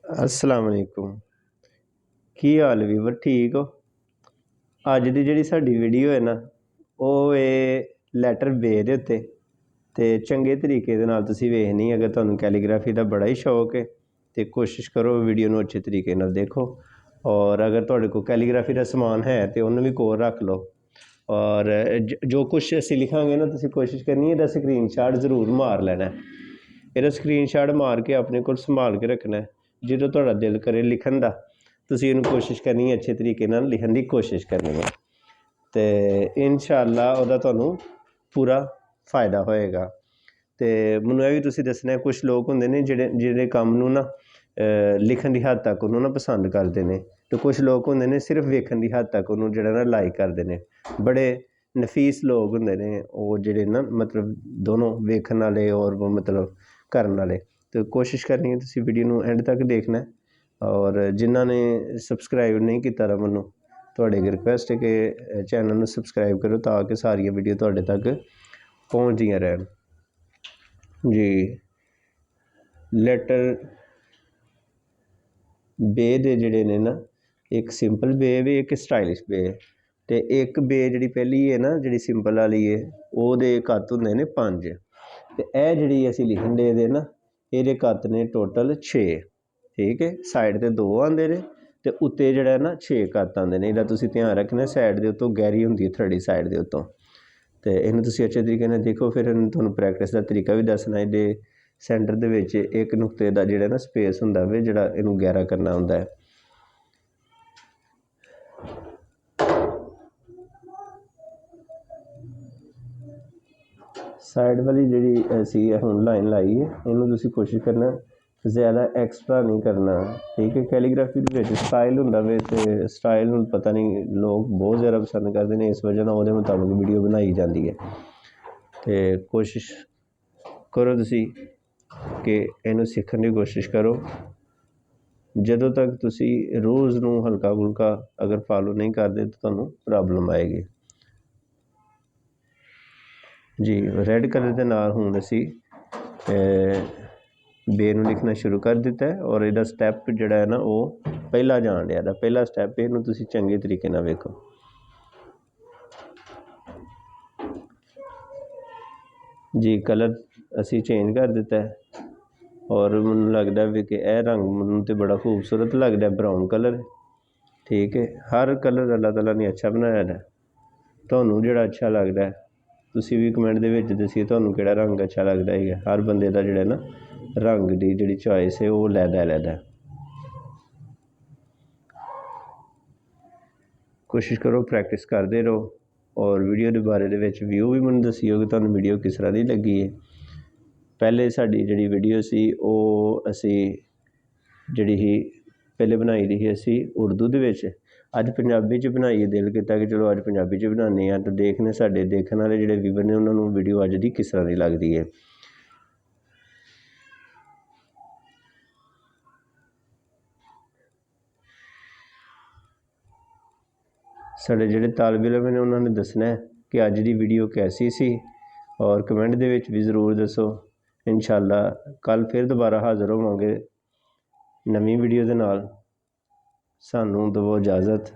अस्सलाम वालेकुम। की हाल वीवर ठीक हो? अज की जी साडी वीडियो है ना वो लैटर बे दे उत्ते ते चंगे तरीके दे नाल तुसीं वेखनी। अगर तुहानूं कैलीग्राफी का बड़ा ही शौक है तो कोशिश करो वीडियो नूं अच्छे तरीके नाल देखो। और अगर तुहाडे कोल कैलीग्राफी का समान है तो उन्होंने भी कोल रख लो। और जो कुछ असीं लिखांगे ना तुसीं कोशिश करनी है इसदा स्क्रीन शाट जरूर मार लेना है। ਇਹਦਾ ਸਕਰੀਨਸ਼ਾਟ ਮਾਰ ਕੇ ਆਪਣੇ ਕੋਲ ਸੰਭਾਲ ਕੇ ਰੱਖਣਾ। ਜਦੋਂ ਤੁਹਾਡਾ ਦਿਲ ਕਰੇ ਲਿਖਣ ਦਾ ਤੁਸੀਂ ਇਹਨੂੰ ਕੋਸ਼ਿਸ਼ ਕਰਨੀ ਹੈ, ਅੱਛੇ ਤਰੀਕੇ ਨਾਲ ਲਿਖਣ ਦੀ ਕੋਸ਼ਿਸ਼ ਕਰਨੀ ਹੈ ਅਤੇ ਇਨਸ਼ਾ ਅੱਲਾ ਉਹਦਾ ਤੁਹਾਨੂੰ ਪੂਰਾ ਫਾਇਦਾ ਹੋਏਗਾ। ਅਤੇ ਮੈਨੂੰ ਇਹ ਵੀ ਤੁਸੀਂ ਦੱਸਣਾ, ਕੁਛ ਲੋਕ ਹੁੰਦੇ ਨੇ ਜਿਹੜੇ ਕੰਮ ਨੂੰ ਨਾ ਲਿਖਣ ਦੀ ਹੱਦ ਤੱਕ ਉਹਨੂੰ ਨਾ ਪਸੰਦ ਕਰਦੇ ਨੇ, ਅਤੇ ਕੁਛ ਲੋਕ ਹੁੰਦੇ ਨੇ ਸਿਰਫ ਵੇਖਣ ਦੀ ਹੱਦ ਤੱਕ ਉਹਨੂੰ ਜਿਹੜਾ ਨਾ ਲਾਈਕ ਕਰਦੇ ਨੇ। ਬੜੇ ਨਫੀਸ ਲੋਕ ਹੁੰਦੇ ਨੇ ਉਹ ਜਿਹੜੇ ਨਾ ਮਤਲਬ ਦੋਨੋਂ ਵੇਖਣ ਵਾਲੇ ਔਰ ਮਤਲਬ ਕਰਨ ਵਾਲੇ। ਅਤੇ ਕੋਸ਼ਿਸ਼ ਕਰਨੀ ਹੈ ਤੁਸੀਂ ਵੀਡੀਓ ਨੂੰ ਐਂਡ ਤੱਕ ਦੇਖਣਾ। ਔਰ ਜਿਨ੍ਹਾਂ ਨੇ ਸਬਸਕ੍ਰਾਈਬ ਨਹੀਂ ਕੀਤਾ ਤਾਂ ਮੈਨੂੰ ਤੁਹਾਡੇ ਅੱਗੇ ਰਿਕੁਐਸਟ ਹੈ ਕਿ ਚੈਨਲ ਨੂੰ ਸਬਸਕ੍ਰਾਈਬ ਕਰੋ ਤਾਂ ਕਿ ਸਾਰੀਆਂ ਵੀਡੀਓ ਤੁਹਾਡੇ ਤੱਕ ਪਹੁੰਚਦੀਆਂ ਰਹਿਣ ਜੀ। ਲੈਟਰ ਬੇ ਦੇ ਜਿਹੜੇ ਨੇ ਨਾ, ਇੱਕ ਸਿੰਪਲ ਬੇ ਵੀ, ਇੱਕ ਸਟਾਈਲਿਸ਼ ਬੇ। ਅਤੇ ਇੱਕ ਬੇ ਜਿਹੜੀ ਪਹਿਲੀ ਹੈ ਨਾ, ਜਿਹੜੀ ਸਿੰਪਲ ਵਾਲੀ ਹੈ, ਉਹਦੇ ਕੱਤ ਹੁੰਦੇ ਨੇ 5। ਅਤੇ ਇਹ ਜਿਹੜੀ ਅਸੀਂ ਲਿਖਣ ਦੇ ਇਹਦੇ ਨਾ, ਇਹਦੇ ਕੱਤ ਨੇ ਟੋਟਲ 6। ਠੀਕ ਹੈ, ਸਾਈਡ 'ਤੇ 2 ਆਉਂਦੇ ਨੇ ਅਤੇ ਉੱਤੇ ਜਿਹੜਾ ਨਾ 6 ਕੱਤ ਆਉਂਦੇ ਨੇ। ਇਹਦਾ ਤੁਸੀਂ ਧਿਆਨ ਰੱਖਣਾ, ਸਾਈਡ ਦੇ ਉੱਤੋਂ ਗਹਿਰੀ ਹੁੰਦੀ ਹੈ ਥਰਡੀ ਸਾਈਡ ਦੇ ਉੱਤੋਂ। ਅਤੇ ਇਹਨੂੰ ਤੁਸੀਂ ਅੱਛੇ ਤਰੀਕੇ ਨਾਲ ਦੇਖੋ। ਫਿਰ ਇਹਨੂੰ ਤੁਹਾਨੂੰ ਪ੍ਰੈਕਟਿਸ ਦਾ ਤਰੀਕਾ ਵੀ ਦੱਸਣਾ। ਇਹਦੇ ਸੈਂਟਰ ਦੇ ਵਿੱਚ ਇੱਕ ਨੁਕਤੇ ਦਾ ਜਿਹੜਾ ਨਾ ਸਪੇਸ ਹੁੰਦਾ ਵੇ, ਜਿਹੜਾ ਇਹਨੂੰ ਗਹਿਰਾ ਕਰਨਾ ਹੁੰਦਾ ਹੈ। ਸਾਈਡ ਵਾਲੀ ਜਿਹੜੀ ਅਸੀਂ ਹੁਣ ਲਾਈਨ ਲਾਈ ਹੈ, ਇਹਨੂੰ ਤੁਸੀਂ ਕੋਸ਼ਿਸ਼ ਕਰਨਾ ਜ਼ਿਆਦਾ ਐਕਸਟਰਾ ਨਹੀਂ ਕਰਨਾ। ਠੀਕ ਹੈ, ਕੈਲੀਗ੍ਰਾਫੀ ਦੇ ਵਿੱਚ ਸਟਾਈਲ ਹੁੰਦਾ ਵੇ, ਅਤੇ ਸਟਾਈਲ ਨੂੰ ਪਤਾ ਨਹੀਂ ਲੋਕ ਬਹੁਤ ਜ਼ਿਆਦਾ ਪਸੰਦ ਕਰਦੇ ਨੇ, ਇਸ ਵਜ੍ਹਾ ਨਾਲ ਉਹਦੇ ਮੁਤਾਬਿਕ ਵੀਡੀਓ ਬਣਾਈ ਜਾਂਦੀ ਹੈ। ਅਤੇ ਕੋਸ਼ਿਸ਼ ਕਰੋ ਤੁਸੀਂ ਕਿ ਇਹਨੂੰ ਸਿੱਖਣ ਦੀ ਕੋਸ਼ਿਸ਼ ਕਰੋ। ਜਦੋਂ ਤੱਕ ਤੁਸੀਂ ਰੂਲਸ ਨੂੰ ਹਲਕਾ ਫੁਲਕਾ ਅਗਰ ਫਾਲੋ ਨਹੀਂ ਕਰਦੇ ਤਾਂ ਤੁਹਾਨੂੰ ਪ੍ਰੋਬਲਮ ਆਏਗੀ ਜੀ। ਰੈੱਡ ਕਲਰ ਦੇ ਨਾਲ ਹੁਣ ਅਸੀਂ ਬੇ ਨੂੰ ਲਿਖਣਾ ਸ਼ੁਰੂ ਕਰ ਦਿੱਤਾ ਹੈ। ਔਰ ਇਹਦਾ ਸਟੈਪ ਜਿਹੜਾ ਹੈ ਨਾ ਉਹ ਪਹਿਲਾ ਜਾਣ ਡਿਆ। ਦਾ ਪਹਿਲਾ ਸਟੈਪ ਇਹਨੂੰ ਤੁਸੀਂ ਚੰਗੇ ਤਰੀਕੇ ਨਾਲ ਵੇਖੋ ਜੀ। ਕਲਰ ਅਸੀਂ ਚੇਂਜ ਕਰ ਦਿੱਤਾ ਹੈ ਔਰ ਮੈਨੂੰ ਲੱਗਦਾ ਵੀ ਕਿ ਇਹ ਰੰਗ ਮੈਨੂੰ ਤਾਂ ਬੜਾ ਖੂਬਸੂਰਤ ਲੱਗਦਾ, ਬਰਾਊਨ ਕਲਰ। ਠੀਕ ਹੈ, ਹਰ ਕਲਰ ਅੱਲਾਹ ਤਾਲਾ ਨੇ ਅੱਛਾ ਬਣਾਇਆ ਹੈ। ਤੁਹਾਨੂੰ ਜਿਹੜਾ ਅੱਛਾ ਲੱਗਦਾ ਤੁਸੀਂ ਵੀ ਕਮੈਂਟ ਦੇ ਵਿੱਚ ਦੱਸਿਓ ਤੁਹਾਨੂੰ ਕਿਹੜਾ ਰੰਗ ਅੱਛਾ ਲੱਗਦਾ ਹੈ। ਹਰ ਬੰਦੇ ਦਾ ਜਿਹੜਾ ਨਾ ਰੰਗ ਦੀ ਜਿਹੜੀ ਚੋਇਸ ਹੈ ਉਹ ਅਲੱਗ। ਕੋਸ਼ਿਸ਼ ਕਰੋ, ਪ੍ਰੈਕਟਿਸ ਕਰਦੇ ਰਹੋ। ਔਰ ਵੀਡੀਓ ਦੇ ਬਾਰੇ ਦੇ ਵਿੱਚ ਵਿਊ ਵੀ ਮੈਨੂੰ ਦੱਸਿਓ ਕਿ ਤੁਹਾਨੂੰ ਵੀਡੀਓ ਕਿਸ ਤਰ੍ਹਾਂ ਦੀ ਲੱਗੀ ਹੈ। ਪਹਿਲੇ ਸਾਡੀ ਜਿਹੜੀ ਵੀਡੀਓ ਸੀ ਉਹ ਅਸੀਂ ਜਿਹੜੀ ਸੀ ਪਹਿਲੇ ਬਣਾਈ ਦੀ ਸੀ ਅਸੀਂ ਉਰਦੂ ਦੇ ਵਿੱਚ, ਅੱਜ ਪੰਜਾਬੀ 'ਚ ਬਣਾਈ। ਦਿਲ ਕੀਤਾ ਕਿ ਚਲੋ ਅੱਜ ਪੰਜਾਬੀ 'ਚ ਬਣਾਉਂਦੇ ਹਾਂ। ਤਾਂ ਦੇਖਣੇ ਸਾਡੇ ਦੇਖਣ ਵਾਲੇ ਜਿਹੜੇ ਵੀਵਰ ਨੇ ਉਹਨਾਂ ਨੂੰ ਵੀਡੀਓ ਅੱਜ ਦੀ ਕਿਸ ਤਰ੍ਹਾਂ ਦੀ ਲੱਗਦੀ ਹੈ। ਸਾਡੇ ਜਿਹੜੇ ਤਾਲਬ ਇਲਮ ਨੇ ਉਹਨਾਂ ਨੇ ਦੱਸਣਾ ਕਿ ਅੱਜ ਦੀ ਵੀਡੀਓ ਕੈਸੀ ਸੀ, ਔਰ ਕਮੈਂਟ ਦੇ ਵਿੱਚ ਵੀ ਜ਼ਰੂਰ ਦੱਸੋ। ਇਨਸ਼ਾ ਅੱਲਾ ਕੱਲ੍ਹ ਫਿਰ ਦੁਬਾਰਾ ਹਾਜ਼ਰ ਹੋਵਾਂਗੇ ਨਵੀਂ ਵੀਡੀਓ ਦੇ ਨਾਲ। ਸਾਨੂੰ ਦਿਓ ਇਜਾਜ਼ਤ।